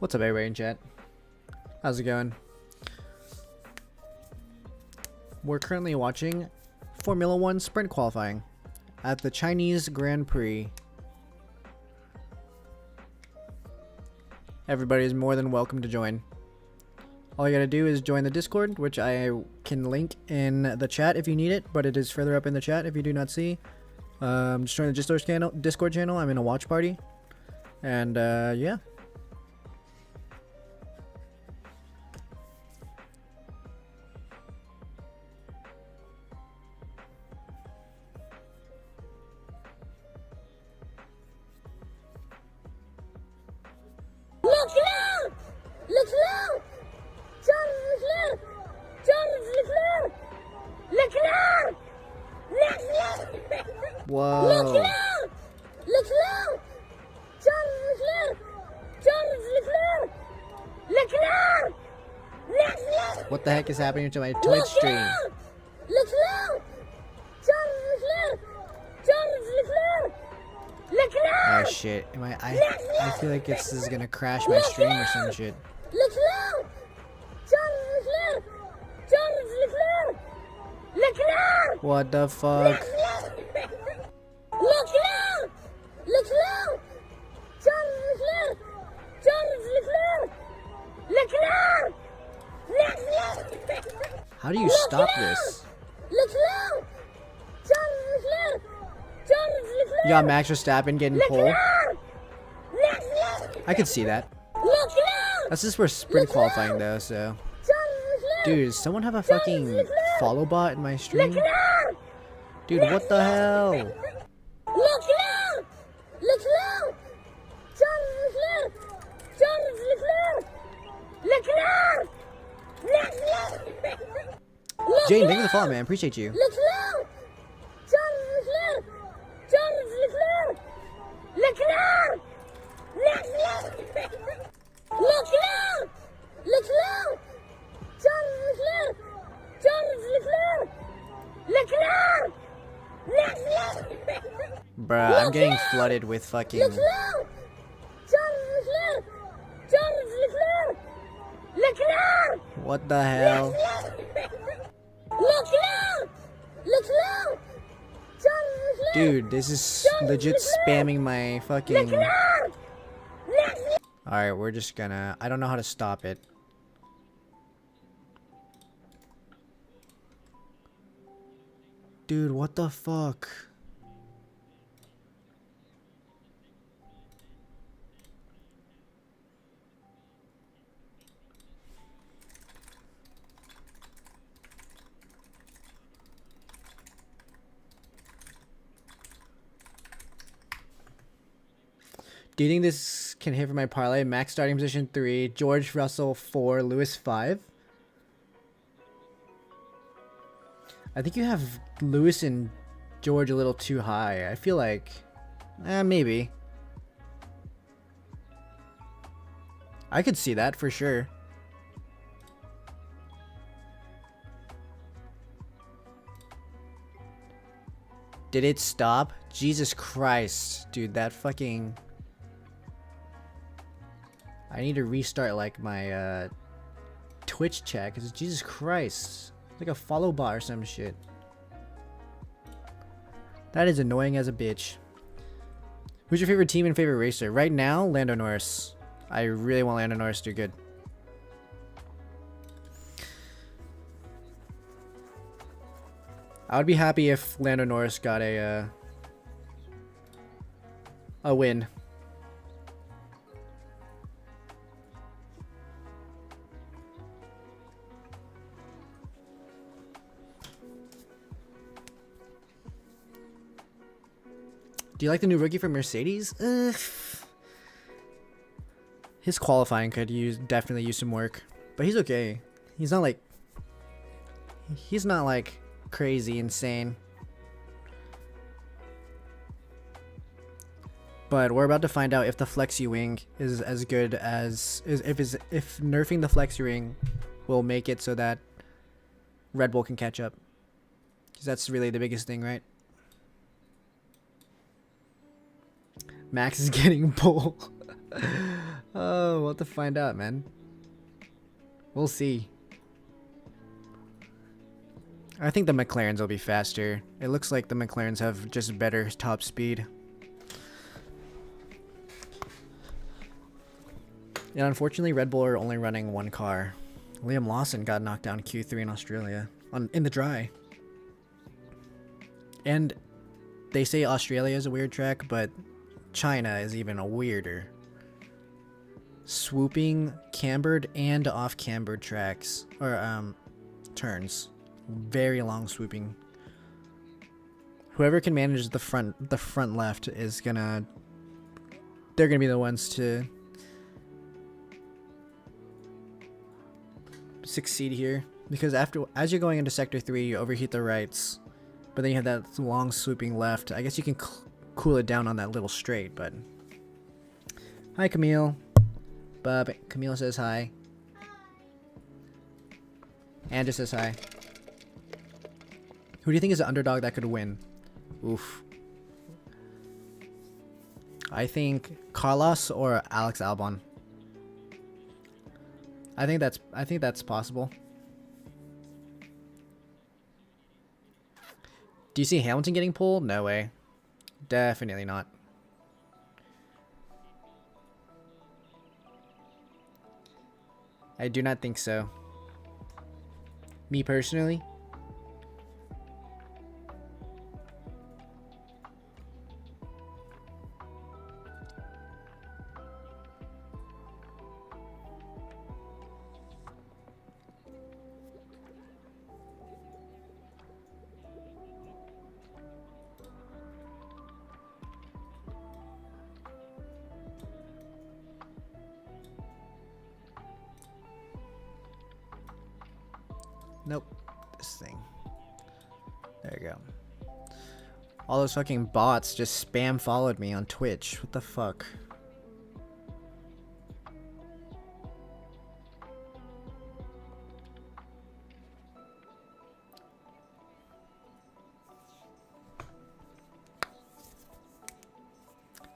What's up, everybody in chat? How's it going? We're currently watching Formula 1 sprint qualifying at the Chinese Grand Prix. Everybody is more than welcome to join. All you gotta do is join the Discord, which I can link in the chat if you need it, but it is further up in the chat if you do not see. Just join the Discord channel. I'm in a watch party. And yeah. Whoa. What the heck is happening to my Twitch stream? Oh shit. I feel like this is gonna crash my stream or some shit. What the fuck? How do you stop this? You got Max Verstappen getting pole. I could see that. That's just for sprint qualifying though, so. Dude, does someone have a fucking follow bot in my stream? Dude, what the hell? Jane, thank you for the follow, man. Appreciate you. Bruh, I'm getting flooded with fucking... What the hell? Dude, this is legit spamming my fucking... Alright, we're just gonna... I don't know how to stop it. Dude, what the fuck? Do you think this can hit for my parlay? Max starting position 3, George Russell 4, Lewis 5. I think you have Lewis and George a little too high. I feel like, maybe. I could see that for sure. Did it stop? Jesus Christ, dude, that fucking... I need to restart like my Twitch chat because Jesus Christ, it's like a follow bot or some shit. That is annoying as a bitch. Who's your favorite team and favorite racer? Right now, Lando Norris. I really want Lando Norris to do good. I would be happy if Lando Norris got a win. Do you like the new rookie from Mercedes? His qualifying could definitely use some work, but he's okay. He's not like crazy insane. But we're about to find out if the flexi wing is as good as if nerfing the flexi wing will make it so that Red Bull can catch up. Because that's really the biggest thing, right? Max is getting pole. Oh, we'll have to find out, man. We'll see. I think the McLarens will be faster. It looks like the McLarens have just better top speed. And unfortunately, Red Bull are only running one car. Liam Lawson got knocked down Q3 in Australia in the dry. And they say Australia is a weird track, but China is even a weirder. Swooping, cambered, and off-cambered tracks or turns. Very long swooping. Whoever can manage the front left is gonna. They're gonna be the ones to succeed here, because as you're going into sector 3, you overheat the rights, but then you have that long swooping left. I guess you can cool it down on that little straight. But hi, Camille. Bub. Camille says hi. Andrew says hi. Who do you think is the underdog that could win? Oof. I think Carlos or Alex Albon. I think that's possible. Do you see Hamilton getting pulled? No way. Definitely not. I do not think so. Me personally. Nope. This thing. There you go. All those fucking bots just spam followed me on Twitch. What the fuck?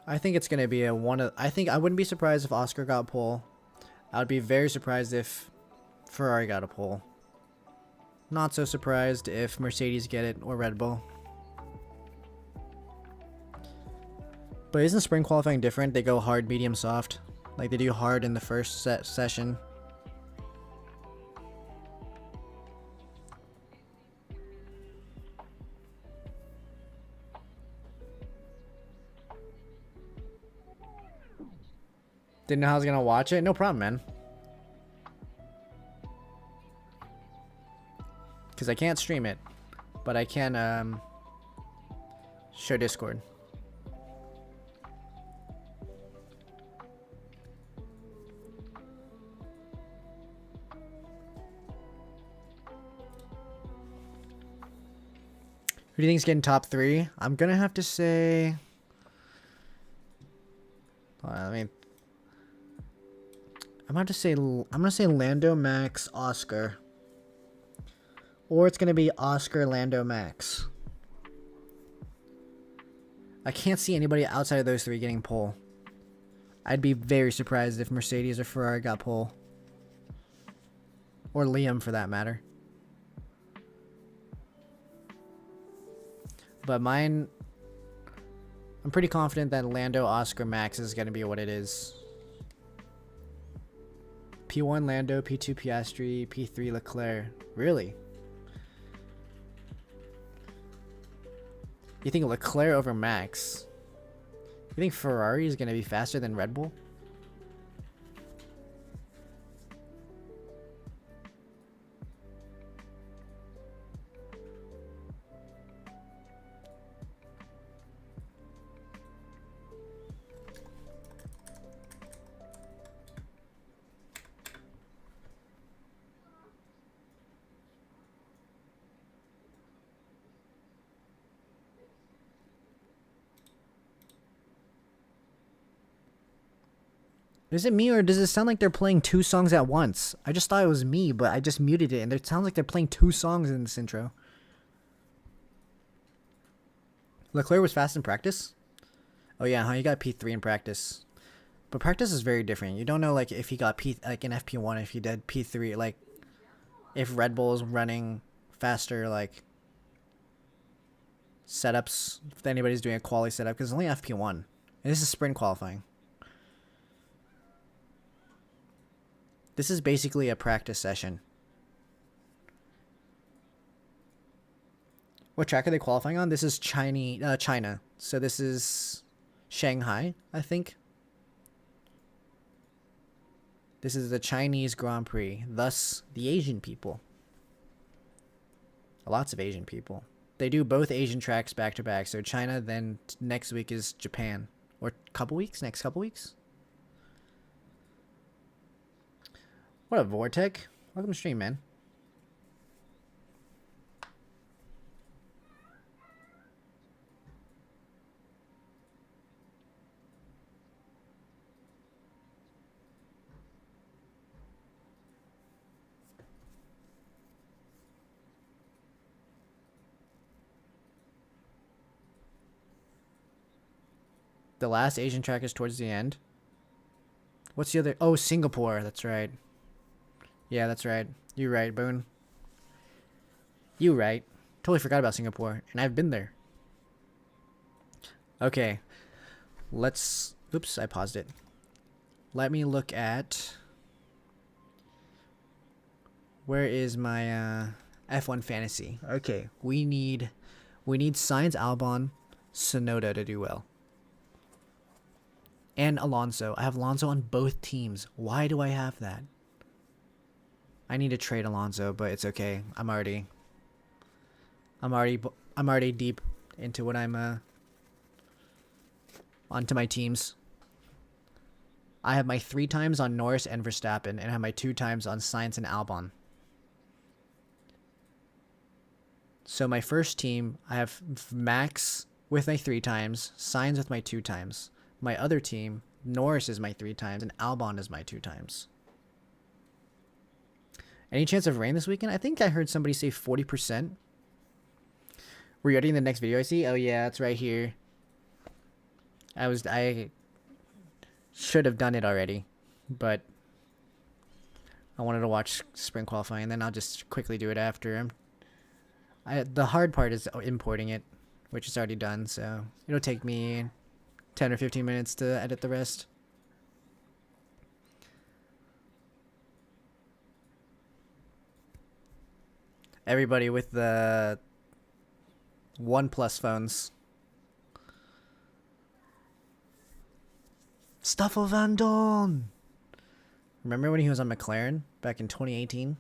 I think it's gonna be I think I wouldn't be surprised if Oscar got pole. I would be very surprised if Ferrari got a pole. Not so surprised if Mercedes get it or Red Bull. But isn't spring qualifying different? They go hard, medium, soft. Like they do hard in the first session. Didn't know how I was gonna watch it? No problem, man. Because I can't stream it, but I can show Discord. Who do you think's getting top 3? I'm gonna have to say. I'm gonna say Lando, Max, Oscar. Or it's going to be Oscar, Lando, Max. I can't see anybody outside of those 3 getting pole. I'd be very surprised if Mercedes or Ferrari got pole. Or Liam, for that matter. But mine, I'm pretty confident that Lando, Oscar, Max is going to be what it is. P1 Lando, P2 Piastri, P3 Leclerc. Really? You think Leclerc over Max? You think Ferrari is going to be faster than Red Bull? Is it me, or does it sound like they're playing 2 songs at once? I just thought it was me, but I just muted it, and it sounds like they're playing 2 songs in this intro. Leclerc was fast in practice? Oh yeah, huh? You got P3 in practice. But practice is very different. You don't know like if he got P like in FP1 if he did P3 like if Red Bull's running faster like setups if anybody's doing a quali setup because it's only FP1 and this is sprint qualifying. This is basically a practice session. What track are they qualifying on? This is China. So this is Shanghai, I think. This is the Chinese Grand Prix, thus the Asian people. Lots of Asian people. They do both Asian tracks back to back. So China, then next week is Japan. Or couple weeks? Next couple weeks? What up, Vortec? Welcome to stream, man. The last Asian track is towards the end. What's the other? Oh, Singapore. That's right. Yeah, that's right. You're right, Boone. You right. Totally forgot about Singapore, and I've been there. Okay. Let's... Oops, I paused it. Let me look at... Where is my F1 fantasy? Okay, we need Sainz, Albon, Sonoda to do well. And Alonso. I have Alonso on both teams. Why do I have that? I need to trade Alonso, but it's okay. I'm already deep into what I'm onto my teams. I have my 3 times on Norris and Verstappen, and I have my 2 times on Sainz and Albon. So my first team, I have Max with my 3 times, Sainz with my 2 times. My other team, Norris is my 3 times, and Albon is my 2 times. Any chance of rain this weekend? I think I heard somebody say 40%. Were you editing the next video I see? Oh yeah, it's right here. I should have done it already, but I wanted to watch spring qualifying, and then I'll just quickly do it after. The hard part is importing it, which is already done, so it'll take me 10 or 15 minutes to edit the rest. Everybody with the OnePlus phones. Stoffel Van Dorn! Remember when he was on McLaren back in 2018?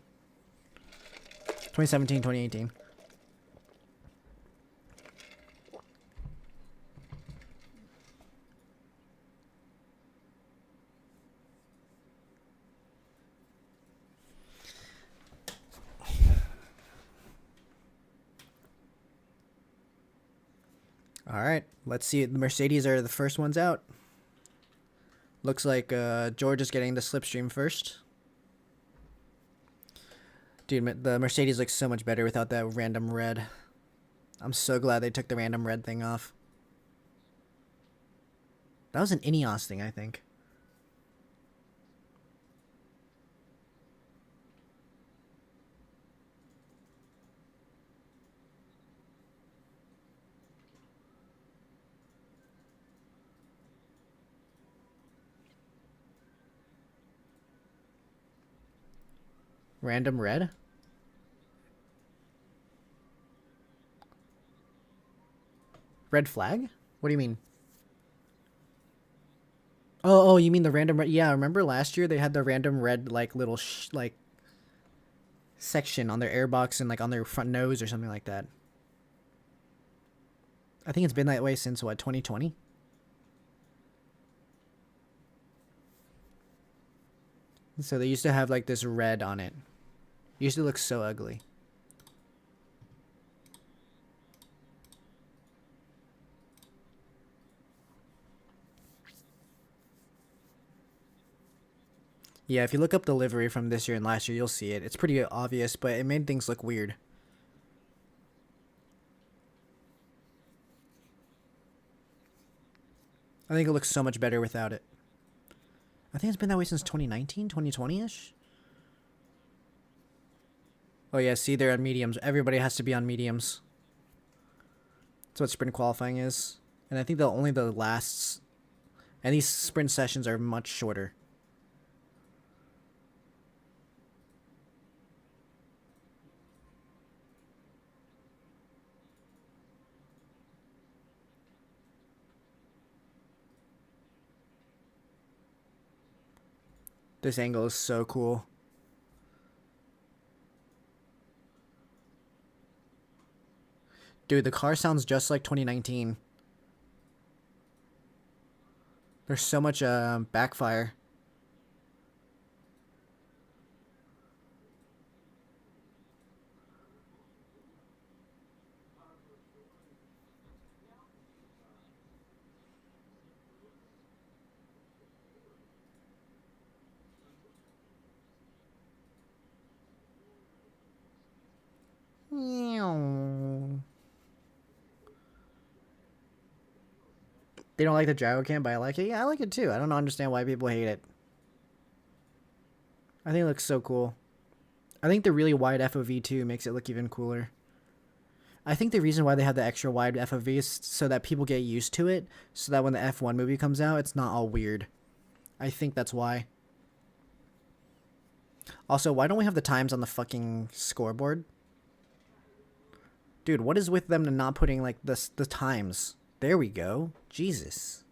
2017, 2018. Alright, let's see. The Mercedes are the first ones out. Looks like George is getting the slipstream first. Dude, the Mercedes looks so much better without that random red. I'm so glad they took the random red thing off. That was an Ineos thing, I think. Random red? Red flag? What do you mean? Oh, you mean the random red? Yeah, remember last year they had the random red like little like section on their airbox and like on their front nose or something like that. I think it's been that way since what, 2020? So they used to have like this red on it. It used to look so ugly. Yeah, if you look up the livery from this year and last year, you'll see it. It's pretty obvious, but it made things look weird. I think it looks so much better without it. I think it's been that way since 2019, 2020-ish. Oh yeah, see, they're on mediums. Everybody has to be on mediums. That's what sprint qualifying is. And I think only the lasts... And these sprint sessions are much shorter. This angle is so cool. Dude, the car sounds just like 2019. There's so much backfire. They don't like the gyro cam, but I like it. Yeah, I like it too. I don't understand why people hate it. I think it looks so cool. I think the really wide FOV too makes it look even cooler. I think the reason why they have the extra wide FOV is so that people get used to it, so that when the F1 movie comes out, it's not all weird. I think that's why. Also, why don't we have the times on the fucking scoreboard? Dude, what is with them not putting like the times? There we go. Jesus.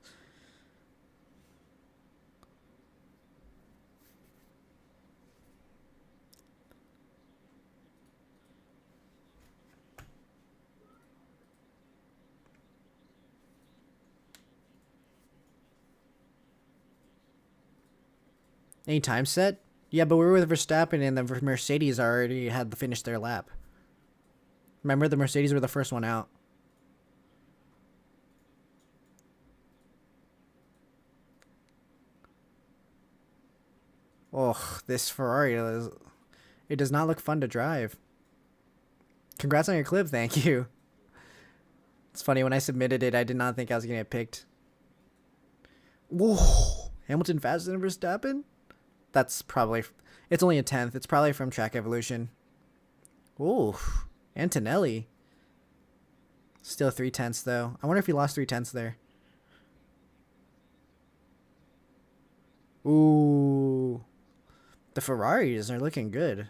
Any time set? Yeah, but we were with Verstappen and the Mercedes already had finished their lap. Remember, the Mercedes were the first one out. Oh, this Ferrari, it does not look fun to drive. Congrats on your clip, thank you. It's funny, when I submitted it, I did not think I was going to get picked. Whoa, Hamilton faster than Verstappen? That's probably... It's only a 10th. It's probably from Track Evolution. Ooh, Antonelli. Still 3/10 though. I wonder if he lost 3/10 there. Ooh. The Ferraris are looking good.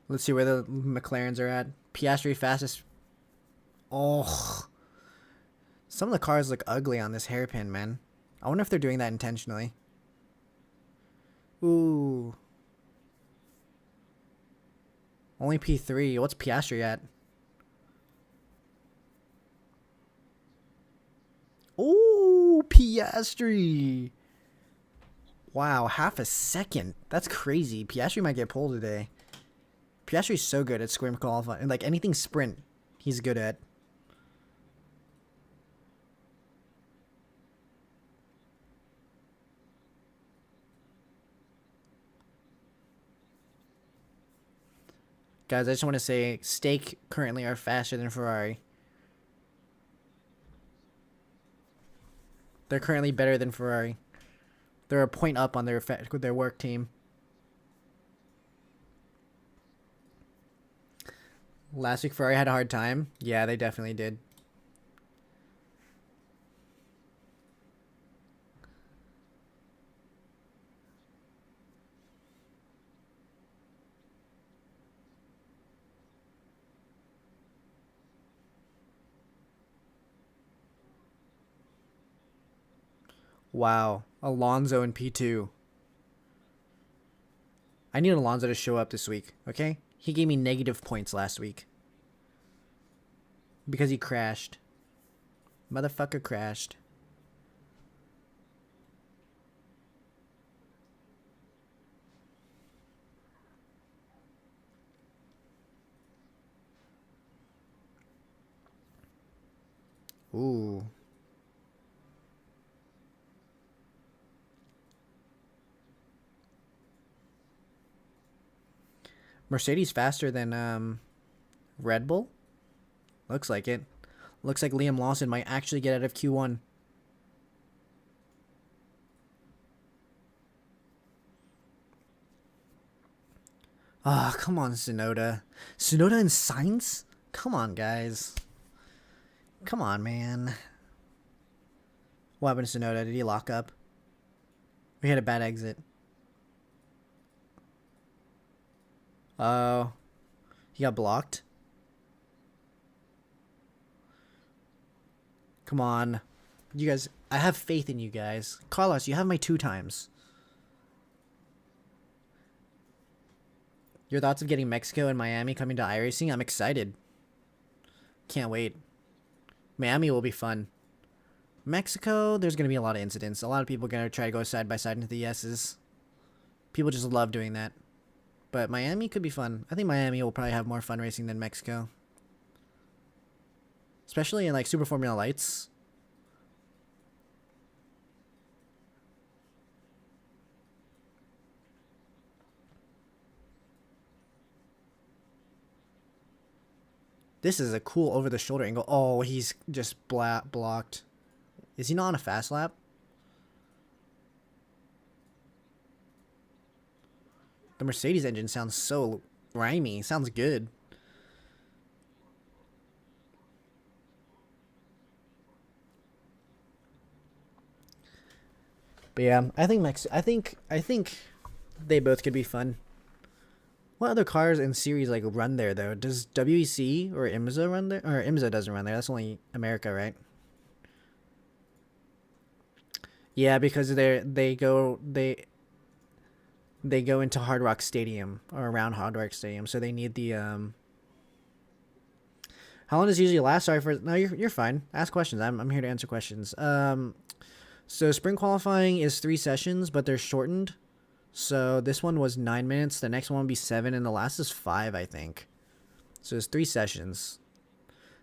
Let's see where the McLarens are at. Piastri fastest. Oh. Some of the cars look ugly on this hairpin, man. I wonder if they're doing that intentionally. Ooh. Only P3. What's Piastri at? Ooh, Piastri. Wow, half a second. That's crazy. Piastri might get pulled today. Piastri's so good at sprint qualifying. Like, anything sprint, he's good at. Guys, I just want to say, Stake currently are faster than Ferrari. They're currently better than Ferrari. They're a point up on their work team. Last week Ferrari had a hard time. Yeah, they definitely did. Wow. Alonso in P2. I need Alonso to show up this week, okay? He gave me negative points last week. Because he crashed. Motherfucker crashed. Ooh. Mercedes faster than Red Bull? Looks like it. Looks like Liam Lawson might actually get out of Q1. Ah, oh, come on, Tsunoda. Tsunoda and Sainz? Come on, guys. Come on, man. What happened to Tsunoda? Did he lock up? We had a bad exit. Oh. He got blocked? Come on. You guys, I have faith in you guys. Carlos, you have my 2 times. Your thoughts of getting Mexico and Miami coming to iRacing? I'm excited. Can't wait. Miami will be fun. Mexico, there's going to be a lot of incidents. A lot of people are going to try to go side by side into the S's. People just love doing that. But Miami could be fun. I think Miami will probably have more fun racing than Mexico. Especially in like Super Formula Lights. This is a cool over-the-shoulder angle. Oh, he's just blocked. Is he not on a fast lap? The Mercedes engine sounds so rhymey. Sounds good. But yeah, I think they both could be fun. What other cars in series like run there though? Does WEC or IMSA run there? Or IMSA doesn't run there. That's only America, right? Yeah, because they go into Hard Rock Stadium or around Hard Rock Stadium, so they need the How long does it usually last? Sorry for no, you're fine. Ask questions. I'm here to answer questions. So spring qualifying is 3 sessions, but they're shortened. So this one was 9 minutes. The next one will be 7, and the last is 5, I think. So it's 3 sessions.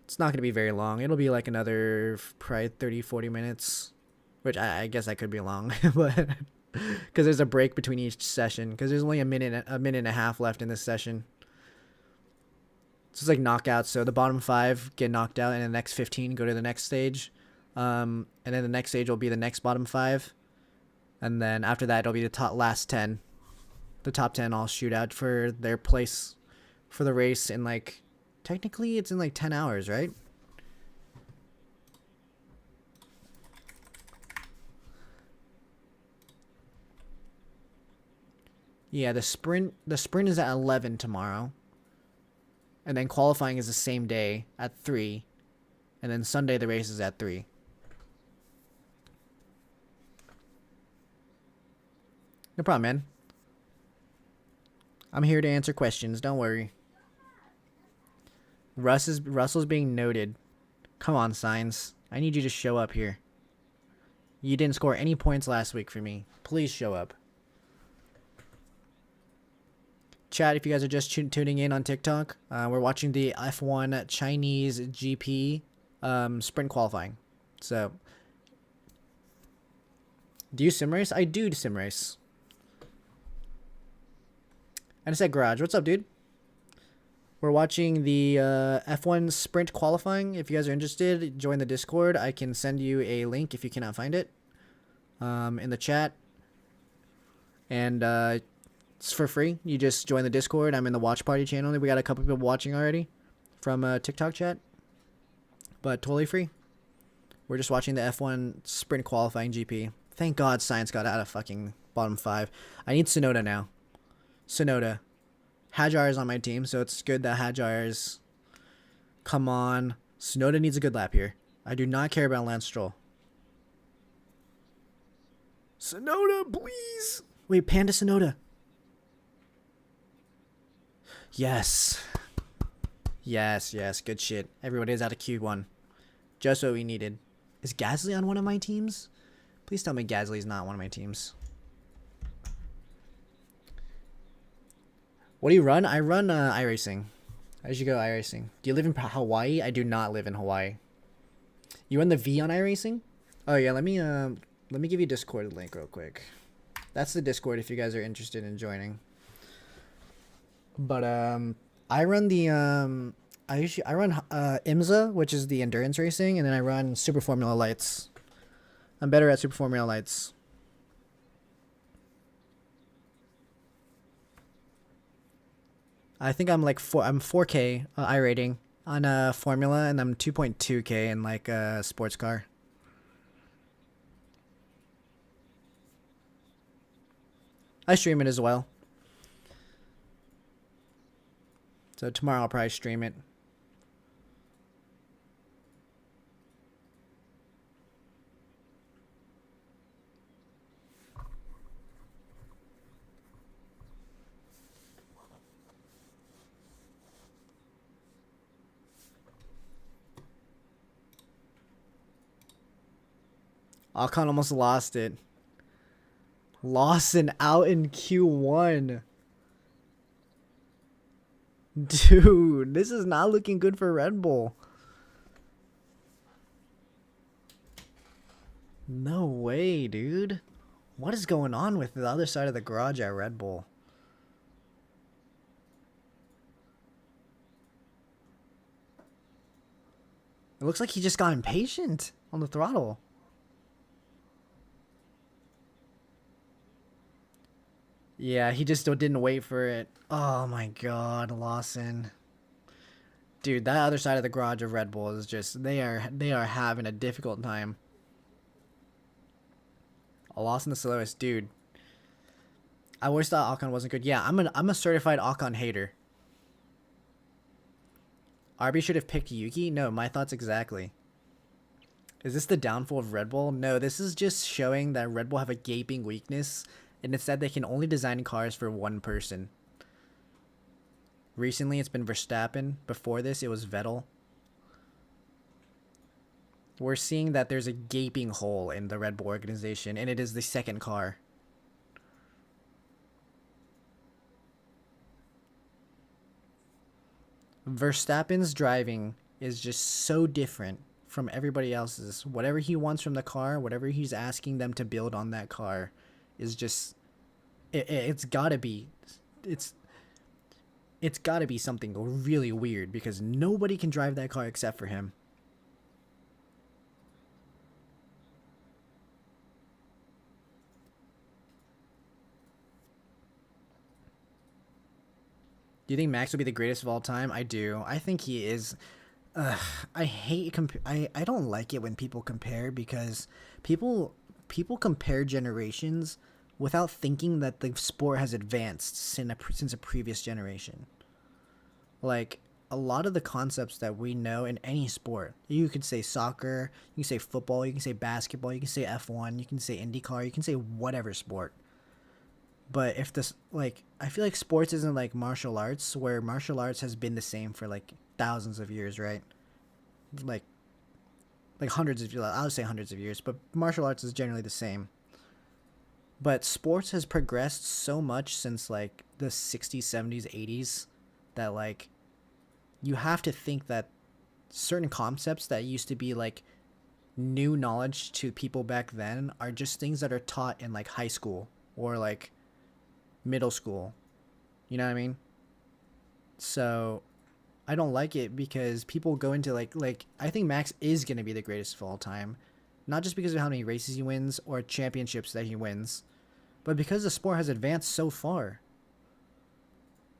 It's not going to be very long. It'll be like another probably 30, 40 minutes, which I guess that could be long, but because there's a break between each session. Because there's only a minute and a half left in this session. So it's like knockouts. So the bottom 5 get knocked out, and the next 15 go to the next stage. And then the next stage will be the next bottom 5. And then after that, it'll be the last 10. The top 10 all shoot out for their place for the race in like, technically it's in like 10 hours, right? Yeah, the sprint is at 11 tomorrow. And then qualifying is the same day at 3. And then Sunday the race is at 3. No problem, man. I'm here to answer questions. Don't worry. Russell's being noted. Come on, Signs. I need you to show up here. You didn't score any points last week for me. Please show up. Chat, if you guys are just tuning in on TikTok, we're watching the F1 Chinese GP sprint qualifying. So, do you sim race? I do sim race. And I said Garage. What's up, dude? We're watching the F1 sprint qualifying. If you guys are interested, join the Discord. I can send you a link if you cannot find it in the chat. And it's for free. You just join the Discord. I'm in the Watch Party channel. We got a couple people watching already from TikTok chat. But totally free. We're just watching the F1 sprint qualifying GP. Thank God Science got out of fucking bottom 5. I need Tsunoda now. Tsunoda. Hajar is on my team, so it's good that Hajar is... Come on. Tsunoda needs a good lap here. I do not care about Lance Stroll. Tsunoda, please! Wait, Panda Tsunoda. Yes. Yes, yes, good shit. Everybody is out of Q1. Just what we needed. Is Gasly on one of my teams? Please tell me Gasly's not one of my teams. What do you run? I run iRacing. I should go iRacing. Do you live in Hawaii? I do not live in Hawaii. You run the V on iRacing? Oh yeah, let me give you Discord link real quick. That's the Discord if you guys are interested in joining. But I run the I run IMSA, which is the endurance racing, and then I run Super Formula Lights. I'm better at Super Formula Lights. I think I'm like I'm 4K I rating on a Formula, and I'm 2.2K in like a sports car. I stream it as well. So tomorrow I'll probably stream it. Alcon almost lost it. Lawson out in Q1. Dude, this is not looking good for Red Bull. No way, dude. What is going on with the other side of the garage at Red Bull? It looks like he just got impatient on the throttle. Yeah, he just didn't wait for it. Oh my god, Lawson. Dude, that other side of the garage of Red Bull is just they are having a difficult time. Lawson the slowest, dude. I always thought Alcon wasn't good. Yeah, I'm a certified Alcon hater. RB should have picked Yuki? No, my thoughts exactly. Is this the downfall of Red Bull? No, this is just showing that Red Bull have a gaping weakness, and it's that they can only design cars for one person. Recently, it's been Verstappen. Before this, it was Vettel. We're seeing that there's a gaping hole in the Red Bull organization, and it is the second car. Verstappen's driving is just so different from everybody else's. Whatever he wants from the car, whatever he's asking them to build on that car, is just it's gotta be it's it's gotta be something really weird because nobody can drive that car except for him. Do you think Max would be the greatest of all time? I do. I think he is. Ugh, I hate I don't like it when people compare because people people compare generations without thinking that the sport has advanced since a previous generation. Like a lot of the concepts that we know in any sport, you could say soccer, you can say football, you can say basketball, you can say F1, you can say IndyCar, you can say whatever sport. But if this like I feel like sports isn't like martial arts where martial arts has been the same for like thousands of years, right? Like hundreds of years. I would say hundreds of years, but martial arts is generally the same. But sports has progressed so much since like the 60s, 70s, 80s that like you have to think that certain concepts that used to be like new knowledge to people back then are just things that are taught in like high school or like middle school. You know what I mean? So I don't like it because people go into like I think Max is gonna be the greatest of all time, not just because of how many races he wins or championships that he wins, but because the sport has advanced so far.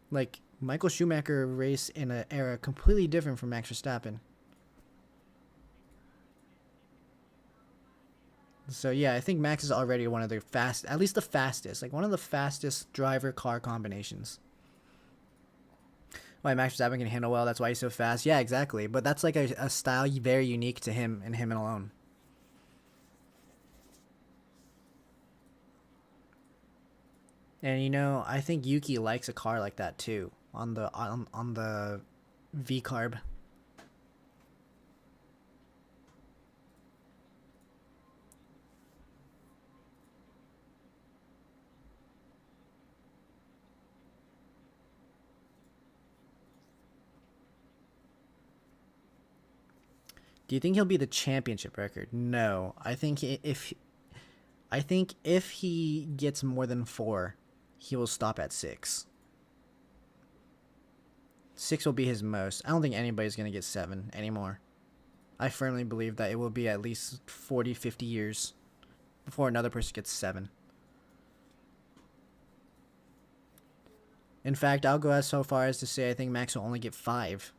Like Michael Schumacher raced in an era completely different from Max Verstappen. So yeah, I think Max is already one of the at least the fastest, like one of the fastest driver car combinations. Why Max Verstappen can handle well, that's why he's so fast. Yeah, exactly. But that's like a style very unique to him and him alone. And you know, I think Yuki likes a car like that too on the V carb. Do you think he'll be the championship record? No. I think if he gets more than 4, he will stop at 6. 6 will be his most. I don't think anybody's going to get 7 anymore. I firmly believe that it will be at least 40, 50 years before another person gets 7. In fact, I'll go as so far as to say I think Max will only get 5.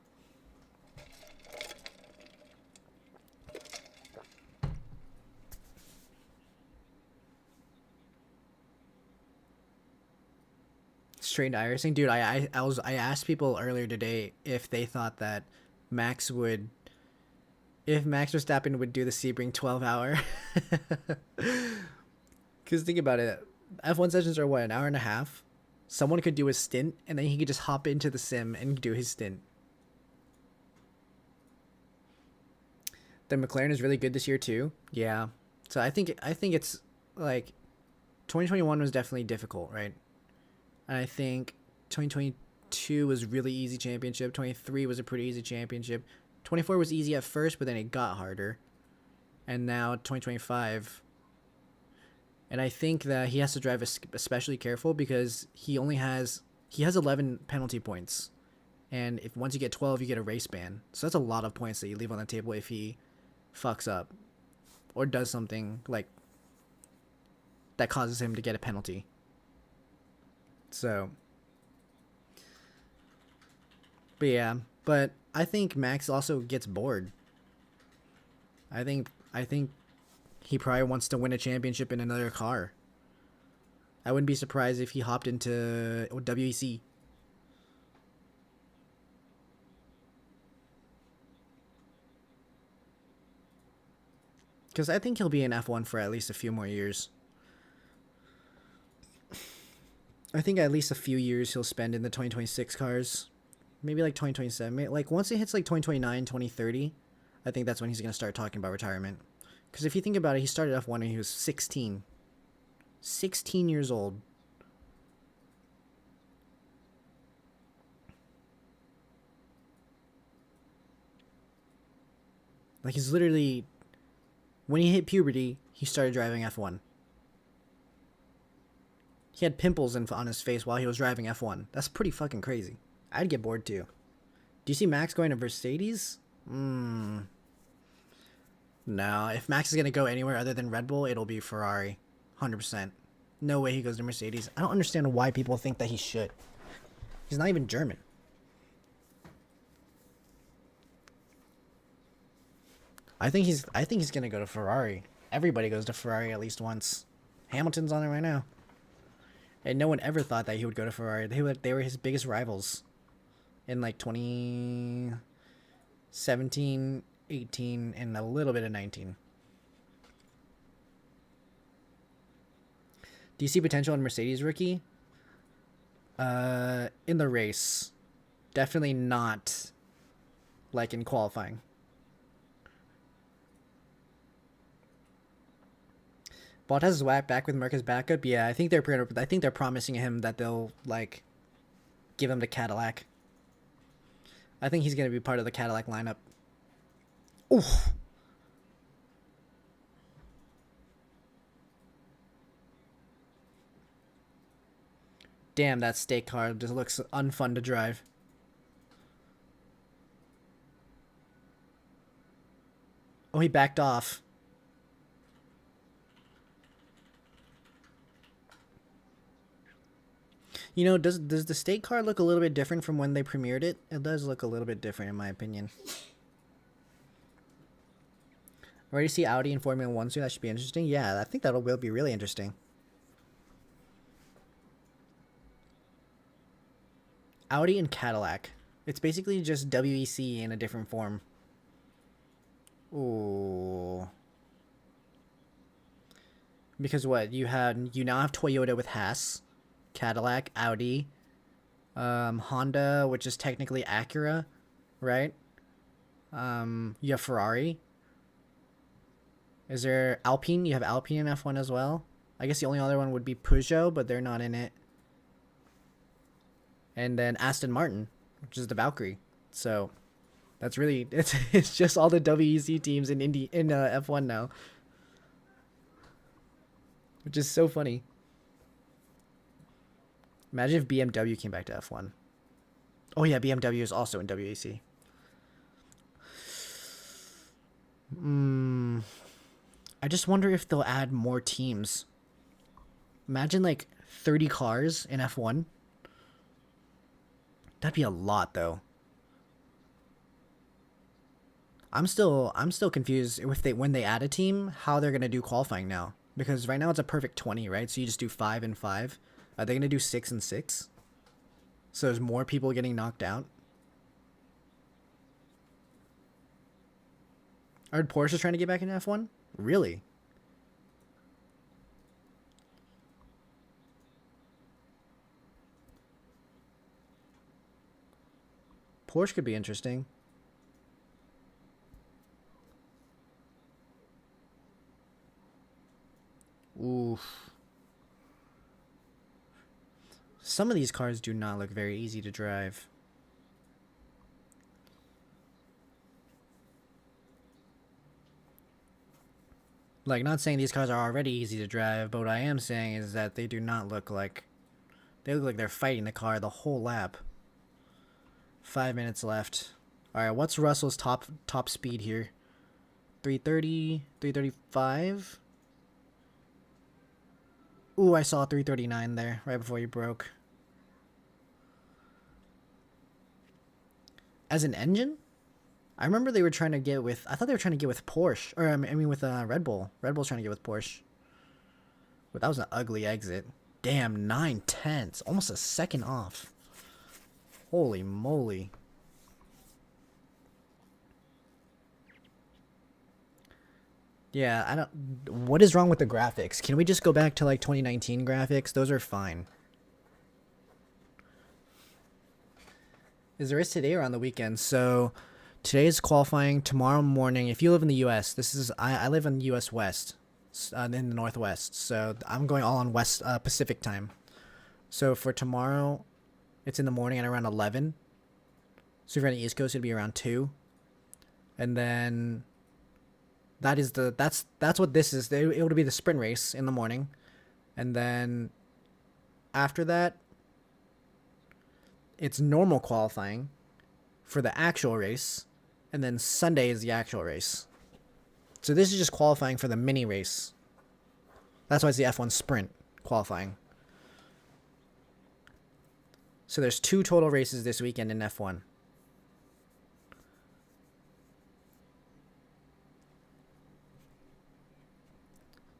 Straight irising, dude. I asked people earlier today if they thought that Max would, if Max Verstappen would do the Sebring 12-hour. Because think about it, F1 sessions are what, an hour and a half. Someone could do a stint, and then he could just hop into the sim and do his stint. The McLaren is really good this year too. Yeah, so I think it's like 2021 was definitely difficult, right? And I think 2022 was really easy championship. 23 was a pretty easy championship. 24 was easy at first, but then it got harder. And now 2025. And I think that he has to drive especially careful because he has 11 penalty points. And if once you get 12, you get a race ban. So that's a lot of points that you leave on the table if he fucks up or does something like that causes him to get a penalty. So, but yeah, but I think Max also gets bored. I think he probably wants to win a championship in another car. I wouldn't be surprised if he hopped into WEC. Because I think he'll be in F1 for at least a few more years. I think at least a few years he'll spend in the 2026 cars. Maybe like 2027. Like once it hits like 2029, 2030, I think that's when he's going to start talking about retirement. Because if you think about it, he started F1 when he was 16. 16 years old. Like he's literally, when he hit puberty, he started driving F1. He had pimples on his face while he was driving F1. That's pretty fucking crazy. I'd get bored too. Do you see Max going to Mercedes? No. If Max is going to go anywhere other than Red Bull, it'll be Ferrari. 100%. No way he goes to Mercedes. I don't understand why people think that he should. He's not even German. I think he's going to go to Ferrari. Everybody goes to Ferrari at least once. Hamilton's on it right now. And no one ever thought that he would go to Ferrari. They were his biggest rivals in like 2017, 18, and a little bit of 19. Do you see potential in Mercedes rookie? In the race. Definitely not like in qualifying. Bottas is back with Merc as backup. Yeah, I think they're promising him that they'll like give him the Cadillac. I think he's gonna be part of the Cadillac lineup. Oof. Damn, that steak car just looks unfun to drive. Oh, he backed off. You know, does the state car look a little bit different from when they premiered it? It does look a little bit different in my opinion. Already see Audi in Formula 1 soon. That should be interesting. Yeah, I think that will be really interesting. Audi and Cadillac. It's basically just WEC in a different form. Ooh. Because what? You now have Toyota with Haas. Cadillac, Audi, Honda, which is technically Acura, right? You have Ferrari. Is there Alpine? You have Alpine in F1 as well. I guess the only other one would be Peugeot, but they're not in it. And then Aston Martin, which is the Valkyrie. So that's really it's just all the WEC teams in F1 now, which is so funny. Imagine if BMW came back to F1. Oh yeah, BMW is also in WEC. I just wonder if they'll add more teams. Imagine like 30 cars in F1. That'd be a lot though. I'm still confused if they when they add a team, how they're gonna do qualifying now. Because right now it's a perfect 20, right? So you just do 5 and 5. Are they gonna do 6 and 6? So there's more people getting knocked out. I heard Porsche is trying to get back into F1. Really? Porsche could be interesting. Oof. Some of these cars do not look very easy to drive. Like, not saying these cars are already easy to drive, but what I am saying is that they do not look like... They look like they're fighting the car the whole lap. 5 minutes left. Alright, what's Russell's top speed here? 330? 335? Ooh, I saw 339 there, right before you broke. As an engine? I remember they were trying to get with... I thought they were trying to get with Porsche. Or, I mean, with Red Bull. Red Bull's trying to get with Porsche. But that was an ugly exit. Damn, 9/10. Almost a second off. Holy moly. Yeah, I don't... What is wrong with the graphics? Can we just go back to, like, 2019 graphics? Those are fine. Is there today or on the weekend? So... Today's qualifying. Tomorrow morning, if you live in the U.S., this is I live in the U.S. West, in the Northwest, so I'm going all on West Pacific time. So for tomorrow, it's in the morning at around 11. So if you're on the East Coast, it'd be around 2. And then that's what this is. It would be the sprint race in the morning, and then after that, it's normal qualifying for the actual race. And then Sunday is the actual race. So this is just qualifying for the mini race. That's why it's the F1 sprint qualifying. So there's 2 total races this weekend in F1.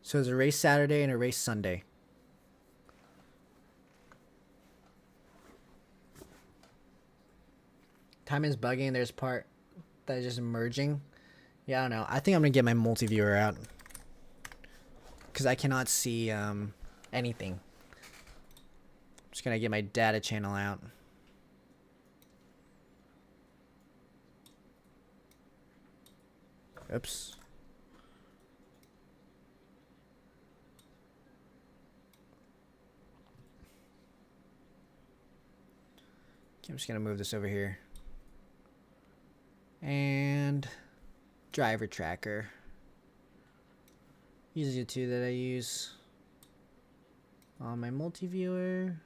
So there's a race Saturday and a race Sunday. Time is bugging. There's part that is just merging. Yeah, I don't know. I think I'm gonna get my multi-viewer out because I cannot see anything. I'm just gonna get my data channel out. Oops. Okay, I'm just gonna move this over here. And driver tracker. These are the 2 that I use on my multi-viewer.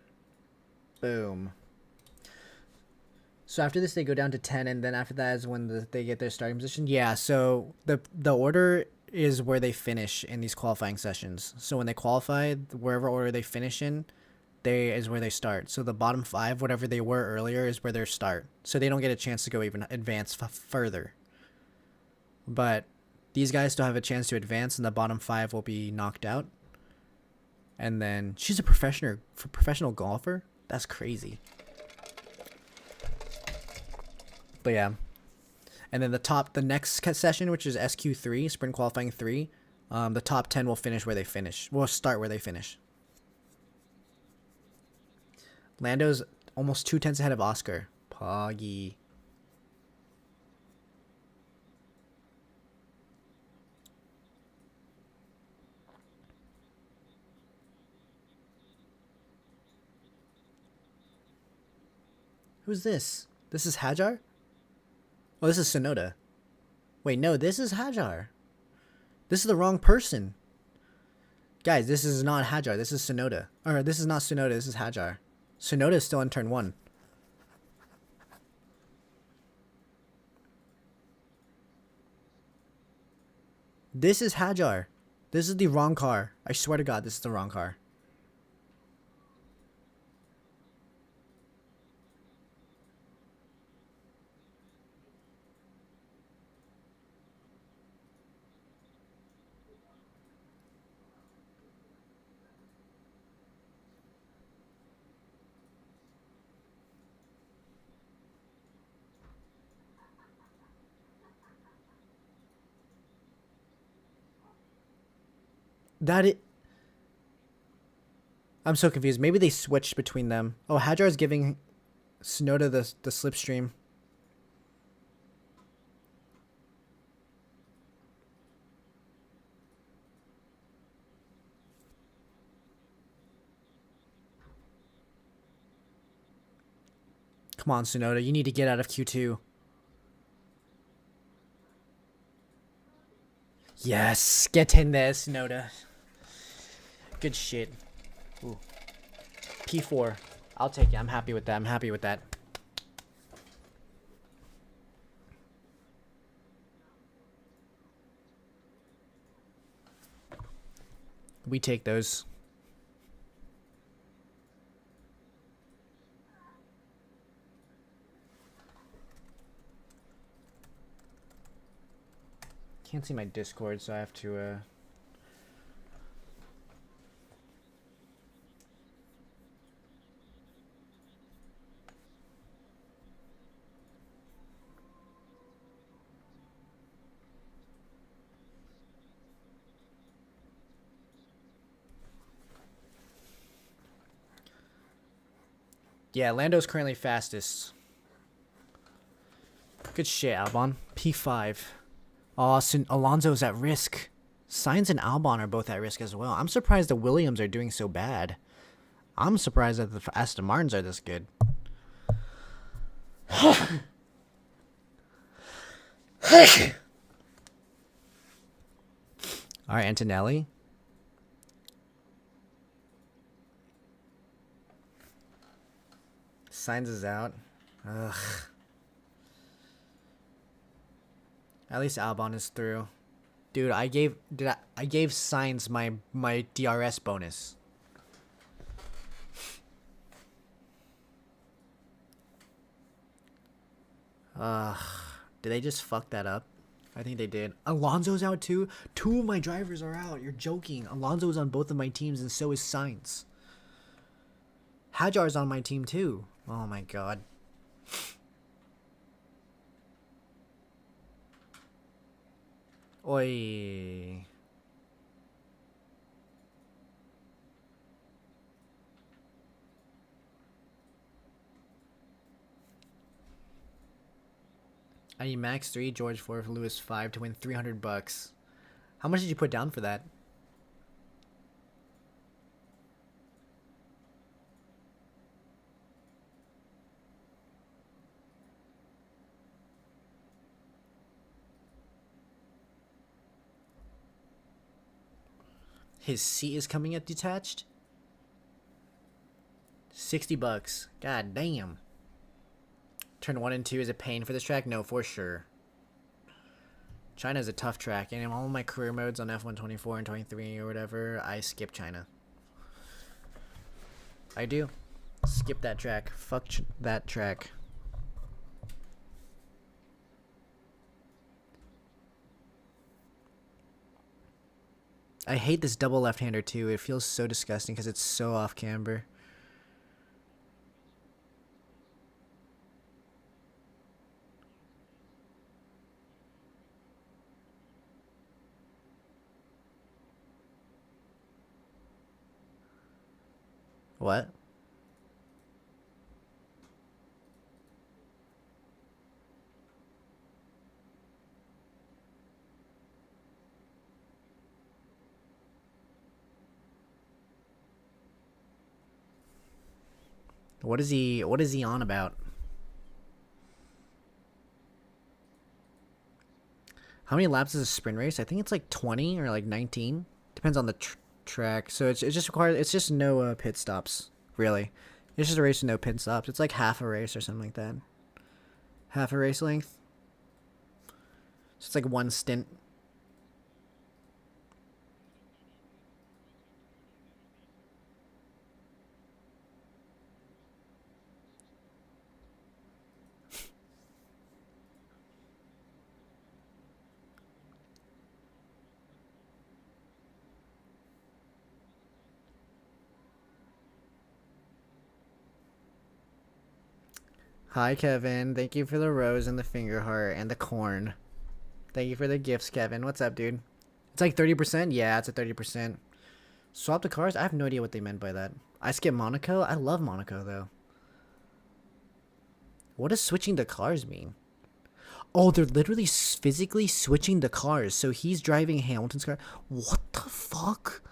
Boom. So after this, they go down to 10, and then after that is when they get their starting position. Yeah, so the order is where they finish in these qualifying sessions. So when they qualify, wherever order they finish in, is where they start. So the bottom 5, whatever they were earlier, is where they start. So they don't get a chance to go even advance further. But these guys still have a chance to advance, and the bottom 5 will be knocked out. And then she's a professional golfer. That's crazy. But yeah. And then the next session, which is SQ3, sprint qualifying 3, the top 10 will finish where they finish. Will start where they finish. Lando's almost 2/10 ahead of Oscar. Poggy. Who's this? This is Hajar? Oh, this is Sonoda. Wait, no, this is Hajar. This is the wrong person. Guys, this is not Hajar. This is Sonoda. Or this is not Sonoda. This is Hajar. Sonoda is still in turn 1. This is Hajar. This is the wrong car. I swear to God, this is the wrong car. I'm so confused. Maybe they switched between them. Oh, Hajar's giving Sonoda the slipstream. Come on, Sonoda. You need to get out of Q2. Yes. Get in there, Sonoda. Good shit. Ooh. P4. I'll take it. I'm happy with that. I'm happy with that. We take those. Can't see my Discord, so I have to Yeah, Lando's currently fastest. Good shit, Albon. P5. Oh, Alonso's at risk. Sainz and Albon are both at risk as well. I'm surprised the Williams are doing so bad. I'm surprised that the Aston Martins are this good. Alright, Antonelli. Sainz is out. Ugh. At least Albon is through. Dude, I gave Sainz my DRS bonus. Did they just fuck that up? I think they did. Alonso's out too? 2 of my drivers are out. You're joking. Alonso's on both of my teams and so is Sainz. Hajar's on my team too. Oh my god. Oi. I need Max 3, George 4, Lewis 5 to win $300. How much did you put down for that? His seat is coming up detached? $60. God damn. Turn 1 and 2 is a pain for this track? No, for sure. China is a tough track, and in all of my career modes on F1 24 and 23 or whatever, I skip China. I do. Skip that track. Fuck that track. I hate this double left-hander too. It feels so disgusting because it's so off camber. What? What is he on about? How many laps is a sprint race? I think it's like 20 or like 19. Depends on the track. So it's just required. It's just no pit stops, really. It's just a race with no pit stops. It's like half a race or something like that. Half a race length. So it's like one stint. Hi, Kevin. Thank you for the rose and the finger heart and the corn. Thank you for the gifts, Kevin. What's up, dude? It's like 30%? Yeah, it's a 30%. Swap the cars? I have no idea what they meant by that. I skip Monaco? I love Monaco, though. What does switching the cars mean? Oh, they're literally physically switching the cars. So he's driving Hamilton's car. What the fuck?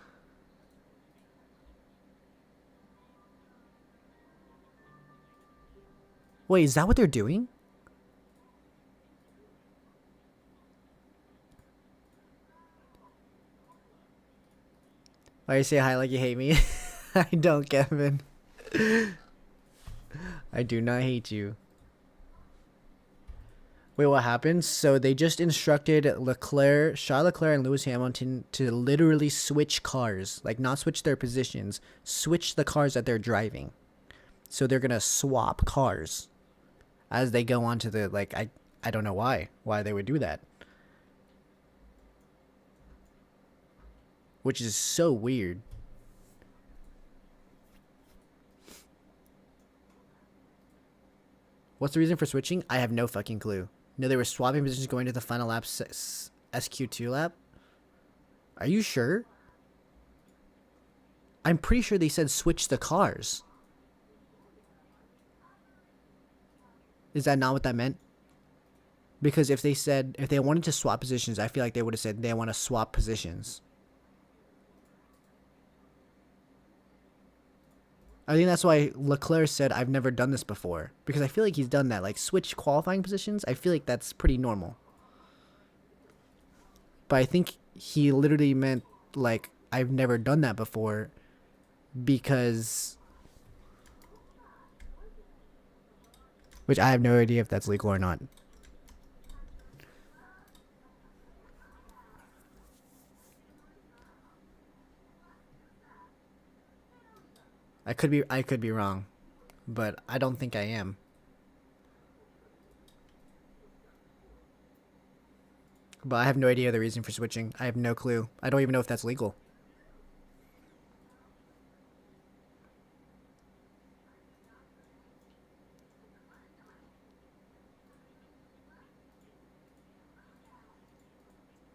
Wait, is that what they're doing? Why you say hi like you hate me? I don't, Kevin. I do not hate you. Wait, what happened? So they just instructed Charles Leclerc and Lewis Hamilton to literally switch cars. Like, not switch their positions. Switch the cars that they're driving. So they're going to swap cars as they go on to the, like, I don't know why they would do that. Which is so weird. What's the reason for switching? I have no fucking clue. No, they were swapping positions going to the final lap, SQ2 lap. Are you sure? I'm pretty sure they said switch the cars. Is that not what that meant? Because if they wanted to swap positions, I feel like they would have said they want to swap positions. I think that's why Leclerc said, I've never done this before. Because I feel like he's done that. Like, switch qualifying positions, I feel like that's pretty normal. But I think he literally meant, like, I've never done that before. Because... Which I have no idea if that's legal or not. I could be wrong. But I don't think I am. But I have no idea the reason for switching. I have no clue. I don't even know if that's legal.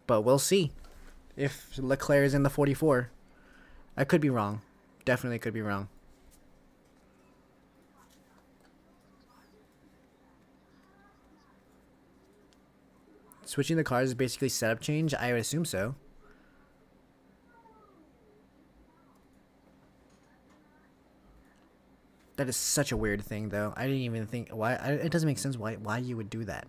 But we'll see if Leclerc is in the 44. I could be wrong. Definitely could be wrong. Switching the cars is basically setup change? I would assume so. That is such a weird thing, though. I didn't even think... why. It doesn't make sense why you would do that.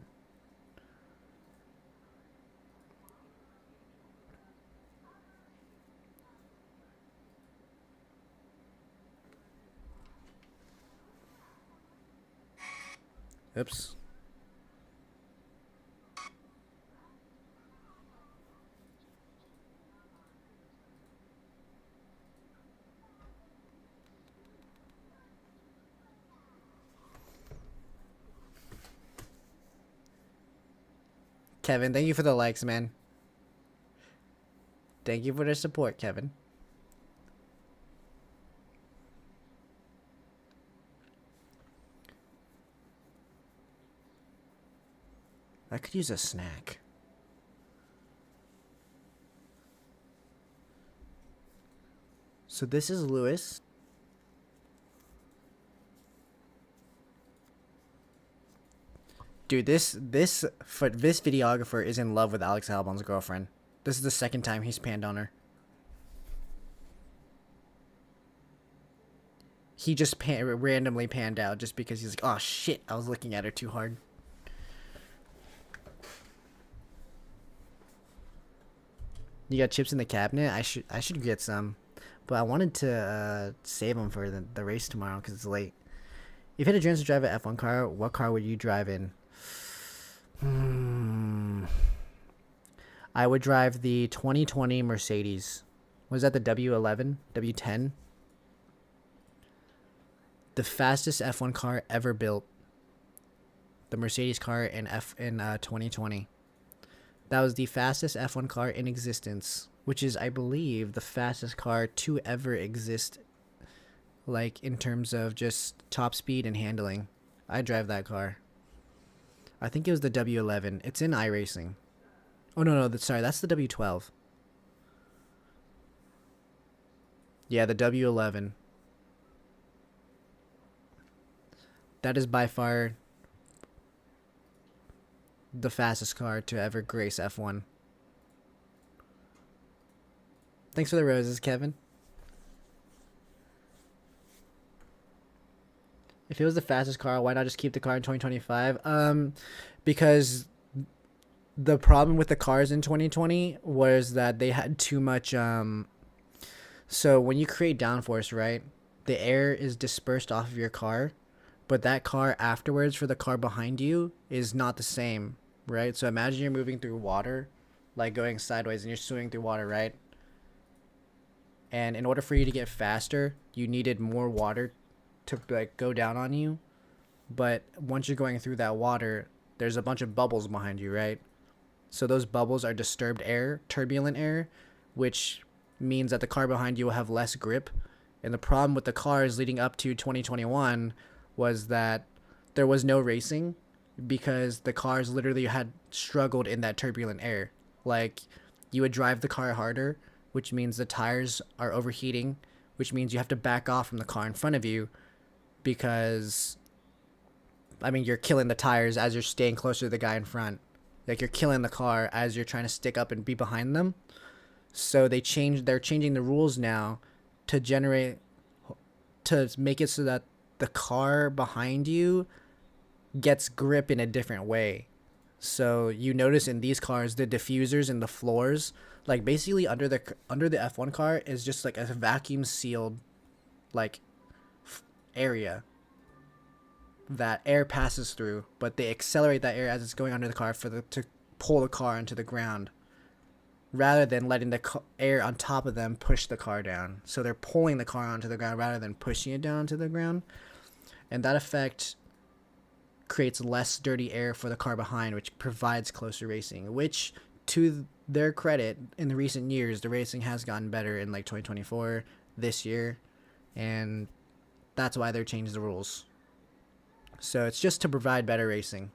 Oops. Kevin, thank you for the likes, man. Thank you for the support, Kevin. I could use a snack. So this is Lewis. Dude, this videographer is in love with Alex Albon's girlfriend. This is the second time he's panned on her. He just randomly panned out just because he's like, oh shit, I was looking at her too hard. You got chips in the cabinet? I should get some, but I wanted to save them for the race tomorrow because it's late. If you had a chance to drive an F1 car, what car would you drive in? I would drive the 2020 Mercedes. Was that the W11? W10? The fastest F1 car ever built. The Mercedes car in 2020. That was the fastest F1 car in existence, which is, I believe, the fastest car to ever exist, like, in terms of just top speed and handling. I drive that car. I think it was the W11. It's in iRacing. Oh no, sorry, that's the W12. Yeah, the W11. That is by far the fastest car to ever grace F1. Thanks for the roses, Kevin. If it was the fastest car, why not just keep the car in 2025? Because the problem with the cars in 2020 was that they had too much. So when you create downforce, right, the air is dispersed off of your car, but that car afterwards for the car behind you is not the same, right? So imagine you're moving through water, like going sideways, and you're swimming through water, right? And in order for you to get faster, you needed more water to like go down on you. But once you're going through that water, there's a bunch of bubbles behind you, right? So those bubbles are disturbed air, turbulent air, which means that the car behind you will have less grip. And the problem with the cars leading up to 2021 was that there was no racing because the cars literally had struggled in that turbulent air. Like, you would drive the car harder, which means the tires are overheating, which means you have to back off from the car in front of you because, I mean, you're killing the tires as you're staying closer to the guy in front. Like, you're killing the car as you're trying to stick up and be behind them. So they're changing the rules now to make it so that the car behind you gets grip in a different way. So you notice in these cars, the diffusers and the floors, like basically under the F1 car is just like a vacuum sealed like area that air passes through, but they accelerate that air as it's going under the car to pull the car into the ground, rather than letting the air on top of them push the car down. So they're pulling the car onto the ground rather than pushing it down to the ground, and that effect creates less dirty air for the car behind, which provides closer racing, which, to their credit, in the recent years, the racing has gotten better in like 2024, this year, and that's why they're changing the rules. So it's just to provide better racing,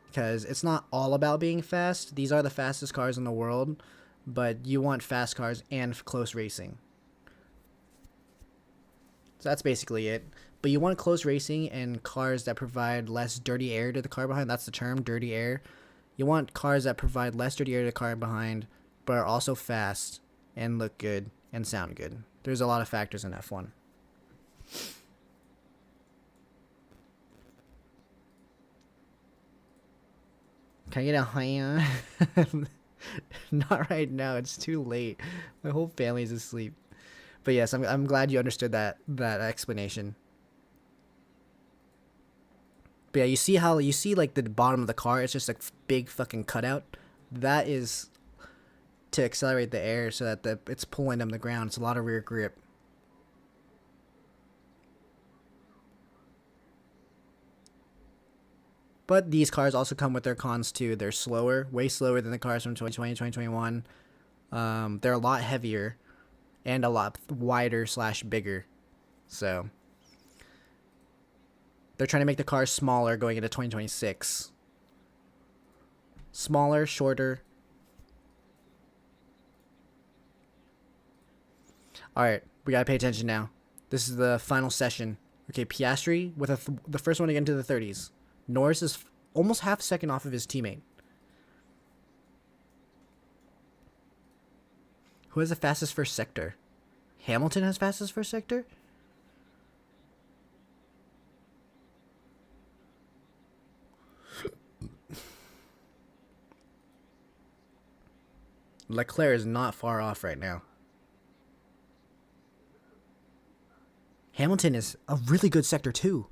because it's not all about being fast. These are the fastest cars in the world, but you want fast cars and close racing. So that's basically it. But you want close racing and cars that provide less dirty air to the car behind. That's the term, dirty air. You want cars that provide less dirty air to the car behind, but are also fast and look good and sound good. There's a lot of factors in F1. Can I get a high? Not right now. It's too late. My whole family's asleep. But yes, I'm glad you understood that explanation. But yeah, you see like the bottom of the car, it's just a big fucking cutout. That is to accelerate the air so that it's pulling them to the ground. It's a lot of rear grip. But these cars also come with their cons too. They're slower, way slower than the cars from 2020, 2021. They're a lot heavier and a lot wider / bigger. So they're trying to make the cars smaller going into 2026. Smaller, shorter. Alright, we gotta pay attention now. This is the final session. Okay, Piastri with the first one to get into the 30s. Norris is almost half a second off of his teammate. Who has the fastest first sector? Hamilton has fastest first sector? Leclerc is not far off right now. Hamilton is a really good sector too.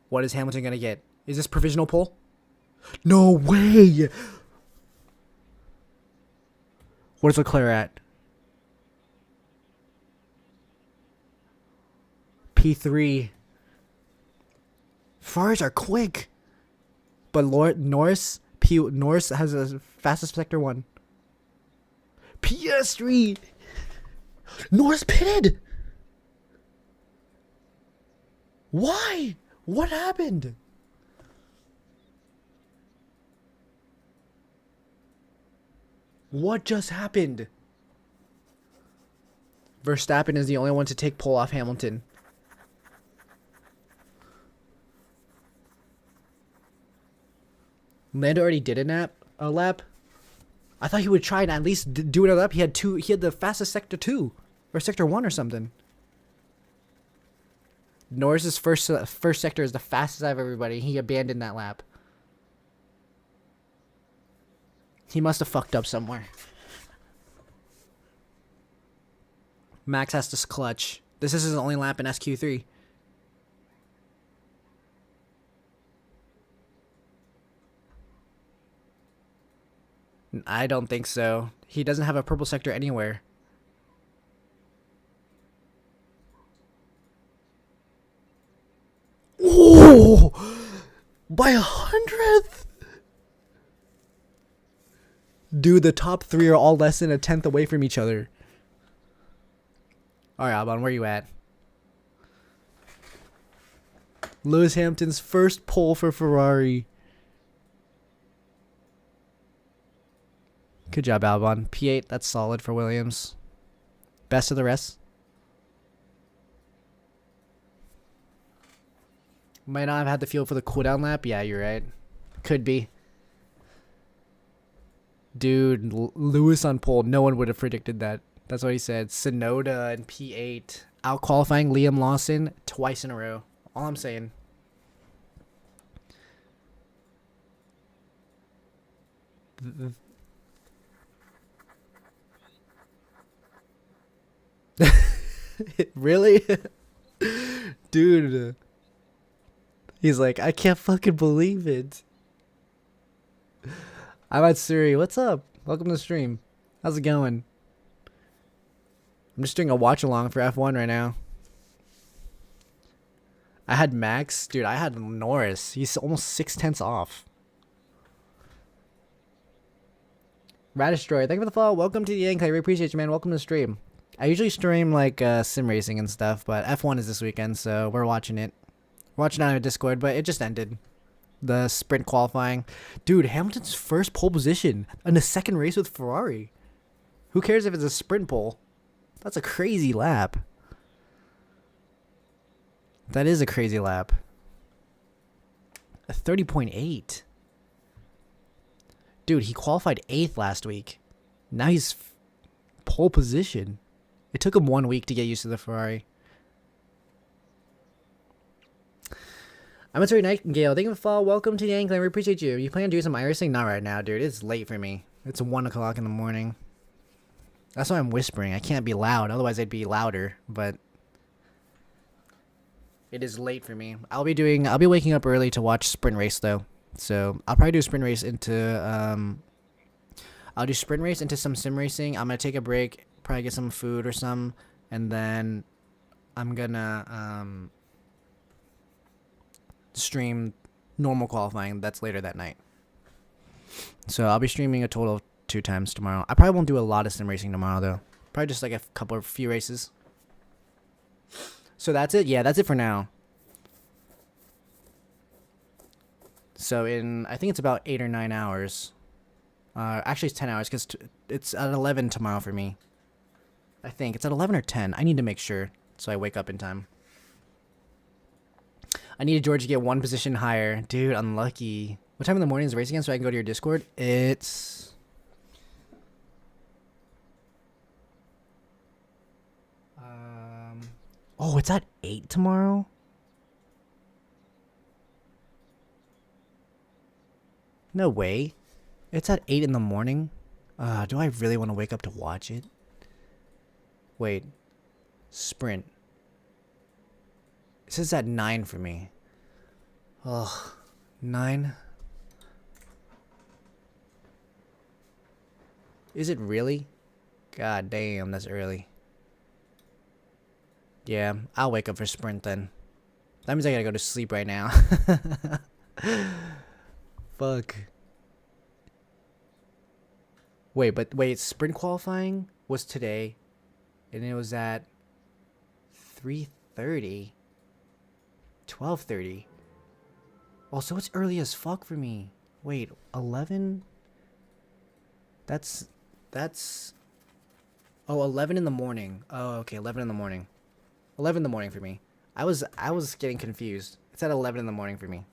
What is Hamilton going to get? Is this provisional pole? No way! What is Leclerc at? P3. Ferraris are quick. But Norris has the fastest sector 1. PS3. Norris pitted. Why? What happened? What just happened? Verstappen is the only one to take pole off Hamilton. Lando already did a lap. I thought he would try and at least do another lap. He had the fastest sector 2 or sector 1 or something. Norris's first sector is the fastest out of everybody. He abandoned that lap. He must have fucked up somewhere. Max has to clutch. This is his only lap in SQ3. I don't think so. He doesn't have a purple sector anywhere. Oh! By 100th? Dude, the top 3 are all less than a 10th away from each other. Alright, Albon, where you at? Lewis Hamilton's first pole for Ferrari. Good job, Albon. P8, that's solid for Williams. Best of the rest. Might not have had the feel for the cooldown lap. Yeah, you're right. Could be. Dude, Lewis on pole. No one would have predicted that. That's what he said. Sonoda and P8. Out qualifying Liam Lawson twice in a row. All I'm saying. Really? Dude. He's like, I can't fucking believe it. I'm at Siri. What's up? Welcome to the stream. How's it going? I'm just doing a watch along for F1 right now. I had Max. Dude, I had Norris. He's almost 6/10 off. Radish Destroyer, thank you for the follow. Welcome to the Yank. I really appreciate you, man. Welcome to the stream. I usually stream like sim racing and stuff, but F1 is this weekend, so we're watching it. We're watching it on our Discord, but it just ended. The sprint qualifying. Dude, Hamilton's first pole position in the second race with Ferrari. Who cares if it's a sprint pole? That's a crazy lap. That is a crazy lap. A 30.8. Dude, he qualified 8th last week. Now he's pole position. It took him 1 week to get used to the Ferrari. I'm Terry Nightingale. Thank you for the follow. Welcome to the Yankland. We appreciate you. You plan on doing some iRacing? Not right now, dude. It's late for me. It's 1 o'clock in the morning. That's why I'm whispering. I can't be loud. Otherwise, I'd be louder. But it is late for me. I'll be waking up early to watch sprint race though. So I'll probably do a sprint race into I'll do sprint race into some sim racing. I'm gonna take a break, probably get some food or some, and then I'm gonna stream normal qualifying. That's later that night. So I'll be streaming a total of 2 times tomorrow. I probably won't do a lot of sim racing tomorrow though. Probably just like a few races. So that's it. Yeah, that's it for now. So I think it's about 8 or 9 hours. Actually, it's 10 hours because it's at 11 tomorrow for me. I think it's at 11 or 10. I need to make sure so I wake up in time. I needed George to get 1 position higher. Dude, unlucky. What time in the morning is the race again so I can go to your Discord? It's... Oh, it's at 8 tomorrow? No way. It's at 8 in the morning? Do I really want to wake up to watch it? Wait. Sprint. It says at 9 for me. Ugh. 9? Is it really? God damn, that's early. Yeah, I'll wake up for sprint then. That means I gotta go to sleep right now. Fuck. Wait, sprint qualifying was today, and it was at 3:30, 12:30. Oh, so it's early as fuck for me. Wait, 11? That's, oh, 11 in the morning. Oh, okay, 11 in the morning. 11 in the morning for me. I was getting confused. It's at 11 in the morning for me.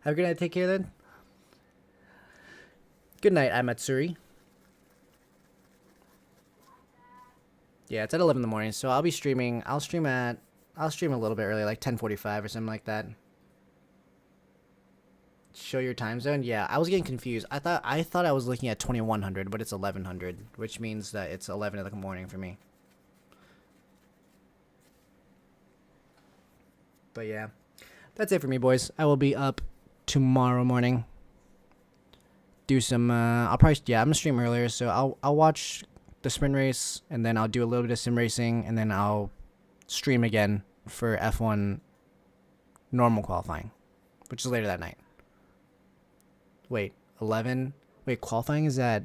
Have a good night. Take care then. Good night, Amatsuri. Yeah, it's at 11 in the morning, so I'll be streaming. I'll stream a little bit early, like 10:45 or something like that. Show your time zone? Yeah, I was getting confused. I thought I was looking at 2100, but it's 1100, which means that it's 11 in the morning for me. But yeah, that's it for me, boys. I will be up tomorrow morning. Do some I'm gonna stream earlier, so I'll watch the sprint race, and then I'll do a little bit of sim racing, and then I'll stream again for F1 normal qualifying, which is later that night. Wait, 11? Wait, qualifying is at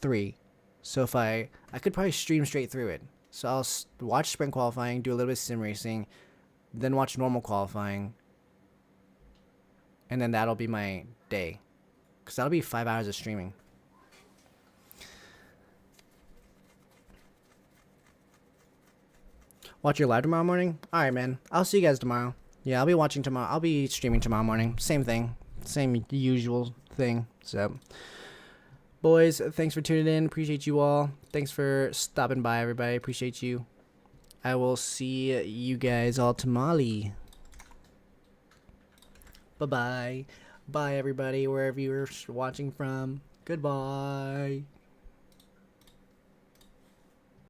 3. So if I could probably stream straight through it. So I'll watch sprint qualifying, do a little bit of sim racing, then watch normal qualifying, and then that'll be my day. Because that'll be 5 hours of streaming. Watch your live tomorrow morning? Alright, man. I'll see you guys tomorrow. Yeah, I'll be watching tomorrow. I'll be streaming tomorrow morning. Same thing. Same usual thing. So, boys, thanks for tuning in. Appreciate you all. Thanks for stopping by, everybody. Appreciate you. I will see you guys all tomorrow. Bye-bye. Bye, everybody, wherever you're watching from. Goodbye.